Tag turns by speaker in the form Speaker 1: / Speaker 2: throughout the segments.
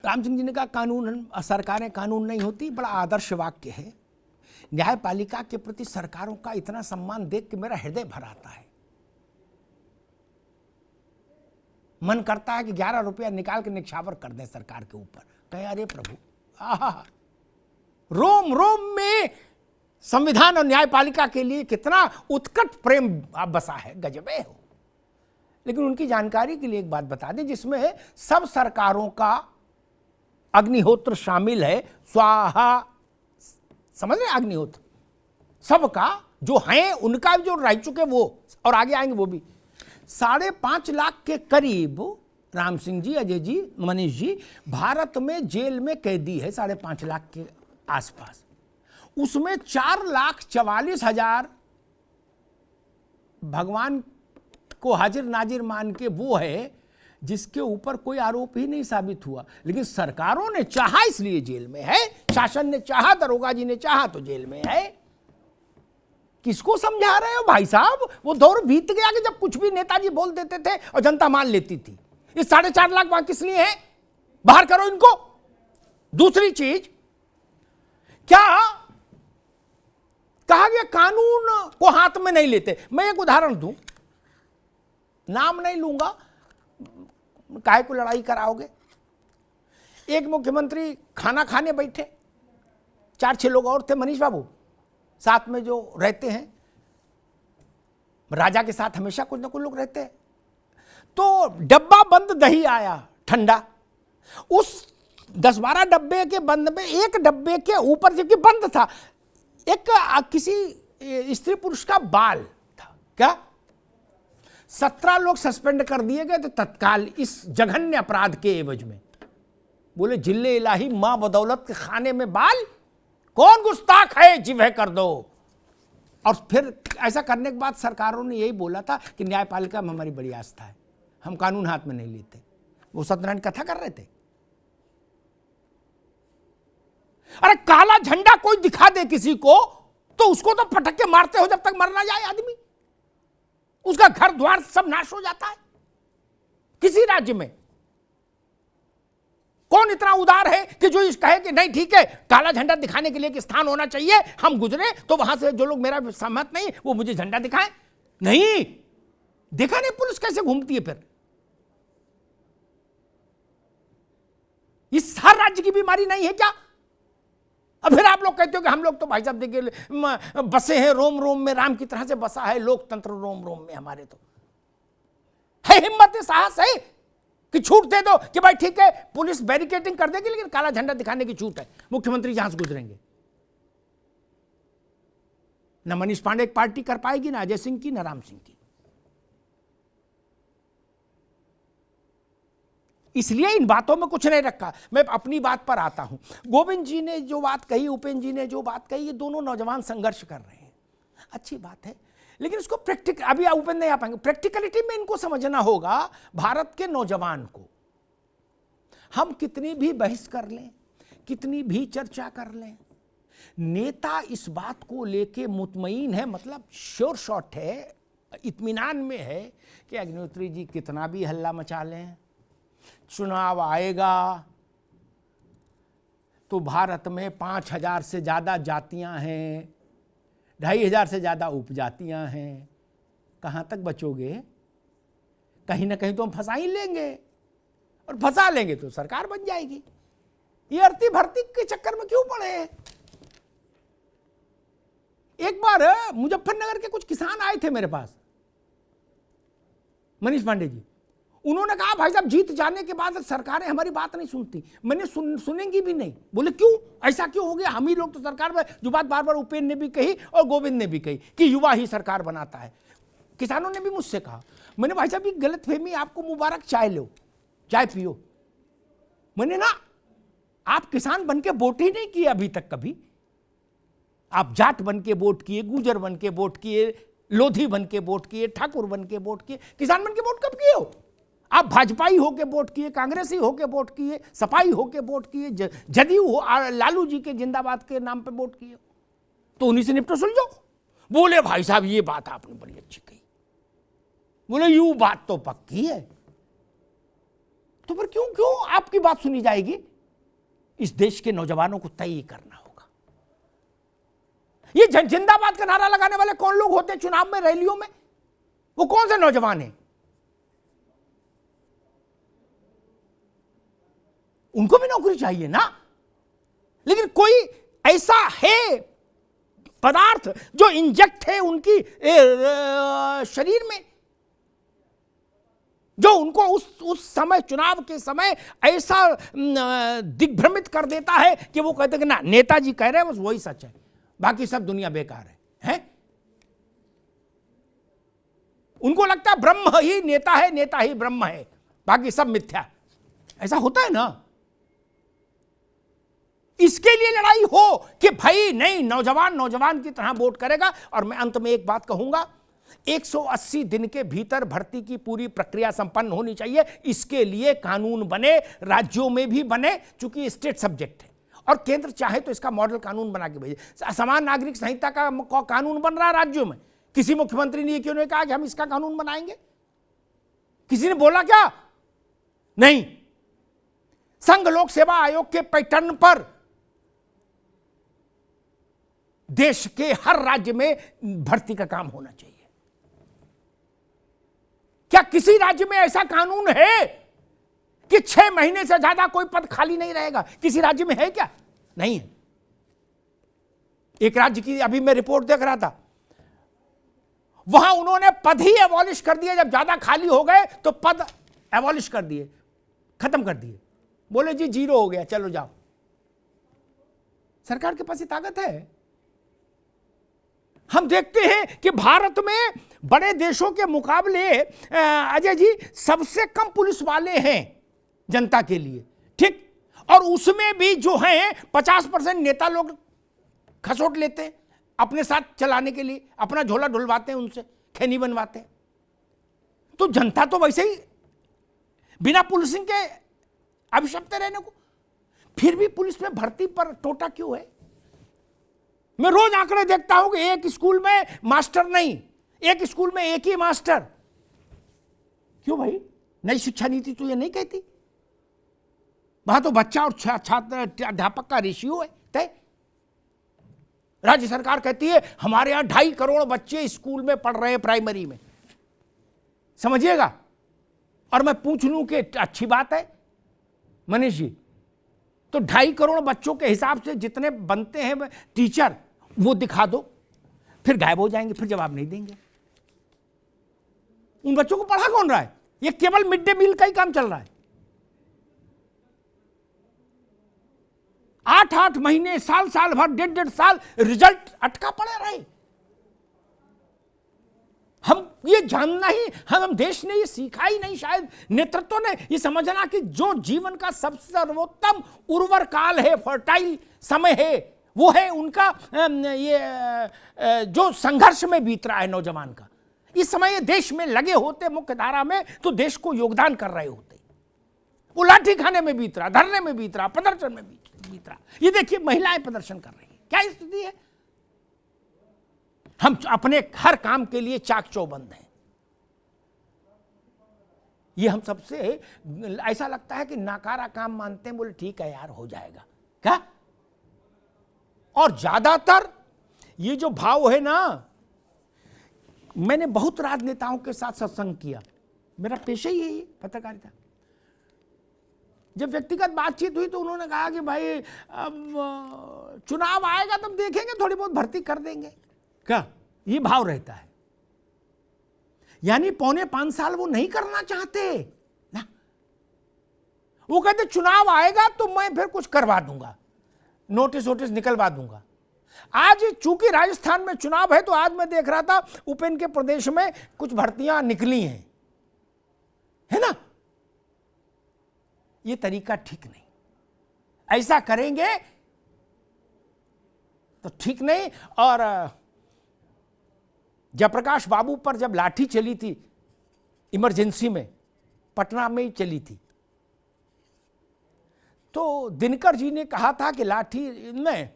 Speaker 1: राम सिंह जी ने कहा कानून सरकारें कानून नहीं होती, बड़ा आदर्श वाक्य है। न्यायपालिका के प्रति सरकारों का इतना सम्मान देख के मेरा हृदय भर आता है। मन करता है कि 11 रुपया निकाल के निक्षावर कर दें सरकार के ऊपर। कहे अरे प्रभु, आहा, रोम रोम में संविधान और न्यायपालिका के लिए कितना उत्कट प्रेम बसा है, गजबे हो। लेकिन उनकी जानकारी के लिए एक बात बता दें, जिसमें सब सरकारों का अग्निहोत्र शामिल है। स्वाहा, समझ रहे, अग्निहोत्र सबका जो है, उनका जो रह चुके वो और आगे आएंगे वो भी। 5.5 लाख के करीब राम सिंह जी, अजय जी, मनीष जी भारत में जेल में कैदी है, 5.5 लाख के आसपास। उसमें 4,44,000 भगवान को हाजिर नाजिर मान के वो है जिसके ऊपर कोई आरोप ही नहीं साबित हुआ। लेकिन सरकारों ने चाहा इसलिए जेल में है, शासन ने चाहा, दरोगा जी ने चाहा तो जेल में है। किसको समझा रहे हो भाई साहब? वो दौर बीत गया कि जब कुछ भी नेताजी बोल देते थे और जनता मान लेती थी। ये 4.5 लाख वहां किस लिए है? बाहर करो इनको। दूसरी चीज, क्या कहा गया कानून को हाथ में नहीं लेते। मैं एक उदाहरण दूं, नाम नहीं लूंगा, काहे को लड़ाई कराओगे। एक मुख्यमंत्री खाना खाने बैठे, 4-6 लोग और थे, मनीष बाबू साथ में जो रहते हैं, राजा के साथ हमेशा कुछ ना कुछ लोग रहते हैं। तो डब्बा बंद दही आया ठंडा, उस 10-12 डब्बे के बंद में एक डब्बे के ऊपर, जबकि बंद था, एक किसी स्त्री पुरुष का बाल था। क्या 17 लोग सस्पेंड कर दिए गए थे तत्काल इस जघन्य अपराध के एवज में। बोले जिल्ले इलाही मां बदौलत के खाने में बाल, कौन गुस्ताख है, जिवह कर दो। और फिर ऐसा करने के बाद सरकारों ने यही बोला था कि न्यायपालिका में हमारी बड़ी आस्था है, हम कानून हाथ में नहीं लेते। वो सत्यनारायण कथा कर रहे थे। अरे काला झंडा कोई दिखा दे किसी को तो उसको तो पटक के मारते हो जब तक मर ना जाए आदमी। उसका घर द्वार सब नाश हो जाता है। किसी राज्य में कौन इतना उदार है कि जो इस कहे कि नहीं ठीक है, काला झंडा दिखाने के लिए एक स्थान होना चाहिए, हम गुजरे तो वहां से जो लोग मेरा सहमत नहीं वो मुझे झंडा दिखाएं। नहीं देखा नहीं पुलिस कैसे घूमती है। फिर इस हर राज्य की बीमारी नहीं है क्या? अब फिर आप लोग कहते हो कि हम लोग तो भाई साहब देखिए बसे हैं रोम रोम में, राम की तरह से बसा है लोकतंत्र रोम रोम में। हमारे तो है हिम्मत है, साहस है कि छूट दे दो कि भाई ठीक है पुलिस बैरिकेडिंग कर देगी लेकिन काला झंडा दिखाने की छूट है, मुख्यमंत्री जहां से गुजरेंगे। न मनीष पांडे एक पार्टी कर पाएगी, ना अजय सिंह की, ना राम सिंह की। इसलिए इन बातों में कुछ नहीं रखा। मैं अपनी बात पर आता हूं। गोविंद जी ने जो बात कही, उपेंद्र जी ने जो बात कही, ये दोनों नौजवान संघर्ष कर रहे हैं, अच्छी बात है। लेकिन इसको प्रैक्टिकल, अभी उपेंद्र नहीं आ पाएंगे, प्रैक्टिकलिटी में इनको समझना होगा। भारत के नौजवान को हम कितनी भी बहस कर लें, कितनी भी चर्चा कर लें, नेता इस बात को लेके मुतमईन है, मतलब श्योर शॉट है, इत्मीनान में है कि अग्निहोत्री जी कितना भी हल्ला मचा लें, चुनाव आएगा तो भारत में 5,000 से ज़्यादा जातियां हैं, 2,500 से ज़्यादा उपजातियां हैं, कहाँ तक बचोगे? कहीं ना कहीं तो हम फंसा ही लेंगे, और फंसा लेंगे तो सरकार बन जाएगी। ये अर्थी भर्ती के चक्कर में क्यों पड़े? एक बार मुजफ्फरनगर के कुछ किसान आए थे मेरे पास, मनीष पांडे जी। उन्होंने कहा भाई साहब जीत जाने के बाद सरकारें हमारी बात नहीं सुनती। मैंने सुनेंगी भी नहीं। बोले क्यों, ऐसा क्यों हो गया? हम ही लोग तो सरकार में, जो बात बार बार उपेंद्र ने भी कही और गोविंद ने भी कही कि युवा ही सरकार बनाता है। किसानों ने भी मुझसे कहा। मैंने भाई साहब ये गलतफहमी, आपको मुबारक, चाय लो, चाय पियो। मैंने ना, आप किसान बन के वोट ही नहीं किए अभी तक कभी। आप जाट बन के वोट किए, गुजर बन के वोट किए, लोधी बन के वोट किए, ठाकुर बन के वोट किए, किसान बन के वोट कब किए हो? आप भाजपाई होके वोट किए, कांग्रेसी होके वोट किए, सपाई होके वोट किए, जदयू हो, लालू जी के जिंदाबाद के नाम पे वोट किए, तो उन्हीं से निपटो सुलझो। बोले भाई साहब ये बात आपने बड़ी अच्छी कही। बोले बात तो पक्की है, तो फिर क्यों आपकी बात सुनी जाएगी? इस देश के नौजवानों को तय करना होगा। ये जिंदाबाद का नारा लगाने वाले कौन लोग होते हैं चुनाव में, रैलियों में? वो कौन से नौजवान हैं? उनको भी नौकरी चाहिए ना। लेकिन कोई ऐसा है पदार्थ जो इंजेक्ट है उनकी शरीर में, जो उनको उस समय, चुनाव के समय ऐसा दिग्भ्रमित कर देता है कि वो कहते हैं कि ना, नेताजी कह रहे हैं बस वही सच है, बाकी सब दुनिया बेकार है? उनको लगता है ब्रह्म ही नेता है, नेता ही ब्रह्म है, बाकी सब मिथ्या। ऐसा होता है ना। इसके लिए लड़ाई हो कि भाई नहीं, नौजवान की तरह वोट करेगा। और मैं अंत में एक बात कहूंगा, 180 दिन के भीतर भर्ती की पूरी प्रक्रिया संपन्न होनी चाहिए। इसके लिए कानून बने, राज्यों में भी बने, चूंकि स्टेट सब्जेक्ट है, और केंद्र चाहे तो इसका मॉडल कानून बना के भेजे। समान नागरिक संहिता का कानून बन रहा है राज्यों में, किसी मुख्यमंत्री ने क्यों नहीं कहा कि हम इसका कानून बनाएंगे? किसी ने बोला क्या? नहीं। संघ लोक सेवा आयोग के पैटर्न पर देश के हर राज्य में भर्ती का काम होना चाहिए। क्या किसी राज्य में ऐसा कानून है कि 6 महीने से ज्यादा कोई पद खाली नहीं रहेगा? किसी राज्य में है क्या? नहीं है। एक राज्य की अभी मैं रिपोर्ट देख रहा था, वहां उन्होंने पद ही एबॉलिश कर दिए। जब ज्यादा खाली हो गए तो पद एबॉलिश कर दिए, खत्म कर दिए। बोले जी 0 हो गया, चलो जाओ। सरकार के पास ये ताकत है। हम देखते हैं कि भारत में बड़े देशों के मुकाबले अजय जी सबसे कम पुलिस वाले हैं जनता के लिए, ठीक? और उसमें भी जो है 50% नेता लोग खसोट लेते हैं अपने साथ चलाने के लिए, अपना झोला ढुलवाते हैं, उनसे खैनी बनवाते हैं। तो जनता तो वैसे ही बिना पुलिसिंग के अभिशप्त रहने को, फिर भी पुलिस में भर्ती पर टोटा क्यों है? मैं रोज आंकड़े देखता हूं कि एक स्कूल में मास्टर नहीं, एक स्कूल में एक ही मास्टर। क्यों भाई? नई शिक्षा नीति तो ये नहीं कहती। वहां तो बच्चा और छात्र अध्यापक का रेशियो है तय। राज्य सरकार कहती है हमारे यहां 2.5 करोड़ बच्चे स्कूल में पढ़ रहे हैं, प्राइमरी में, समझिएगा। और मैं पूछ लूं कि अच्छी बात है मनीष जी, तो 2.5 करोड़ बच्चों के हिसाब से जितने बनते हैं टीचर, वो दिखा दो, फिर गायब हो जाएंगे, फिर जवाब नहीं देंगे। उन बच्चों को पढ़ा कौन रहा है? ये केवल मिड डे मील का ही काम चल रहा है। 8-8 महीने, साल भर, 1.5 साल रिजल्ट अटका पड़ा रहे। हम ये जानना ही, हम देश ने ये सीखा ही नहीं, शायद नेतृत्व ने ये समझना कि जो जीवन का सबसे सर्वोत्तम उर्वर काल है, फर्टाइल समय है, वो है उनका ये जो संघर्ष में बीत रहा है नौजवान का। इस समय ये देश में लगे होते मुख्य धारा में, तो देश को योगदान कर रहे होते। वो लाठी खाने में बीत रहा, धरने में बीत रहा, प्रदर्शन में बीत रहा। ये देखिए महिलाएं प्रदर्शन कर रही है, क्या स्थिति है? हम अपने हर काम के लिए चाक चौबंद हैं। ये हम सबसे ऐसा लगता है कि नाकारा काम मानते हैं, बोले ठीक है यार हो जाएगा क्या। और ज्यादातर ये जो भाव है ना, मैंने बहुत राजनेताओं के साथ सत्संग किया, मेरा पेशा ही है ये पत्रकारिता। जब व्यक्तिगत बातचीत हुई तो उन्होंने कहा कि भाई अब चुनाव आएगा तब देखेंगे, थोड़ी बहुत भर्ती कर देंगे, क्या ये भाव रहता है। यानी 4.25 साल वो नहीं करना चाहते ना। वो कहते चुनाव आएगा तो मैं फिर कुछ करवा दूंगा, नोटिस निकलवा दूंगा। आज चूंकि राजस्थान में चुनाव है, तो आज मैं देख रहा था उपेन के प्रदेश में कुछ भर्तियां निकली हैं, है ना। ये तरीका ठीक नहीं, ऐसा करेंगे तो ठीक नहीं। और जयप्रकाश बाबू पर जब लाठी चली थी इमरजेंसी में, पटना में ही चली थी, तो दिनकर जी ने कहा था कि लाठी में,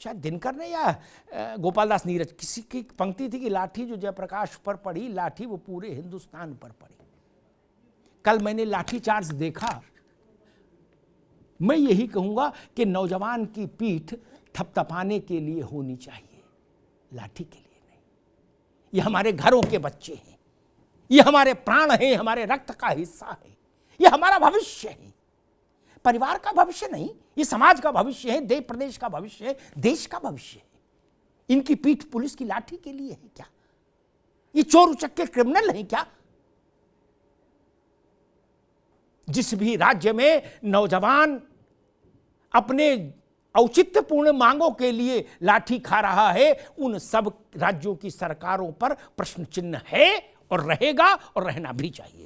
Speaker 1: शायद दिनकर ने या गोपाल दास नीरज, किसी की पंक्ति थी कि लाठी जो जयप्रकाश पर पड़ी, लाठी वो पूरे हिंदुस्तान पर पड़ी। कल मैंने लाठी चार्ज देखा, मैं यही कहूंगा कि नौजवान की पीठ थपथपाने के लिए होनी चाहिए, लाठी के लिए नहीं। ये हमारे घरों के बच्चे हैं, ये हमारे प्राण हैं, हमारे रक्त का हिस्सा है, ये हमारा भविष्य है। परिवार का भविष्य नहीं, ये समाज का भविष्य है, देश प्रदेश का भविष्य है, देश का भविष्य है। इनकी पीठ पुलिस की लाठी के लिए है क्या? ये चोर उचक्के क्रिमिनल हैं क्या? जिस भी राज्य में नौजवान अपने औचित्यपूर्ण मांगों के लिए लाठी खा रहा है, उन सब राज्यों की सरकारों पर प्रश्न चिन्ह है और रहेगा और रहना भी चाहिए।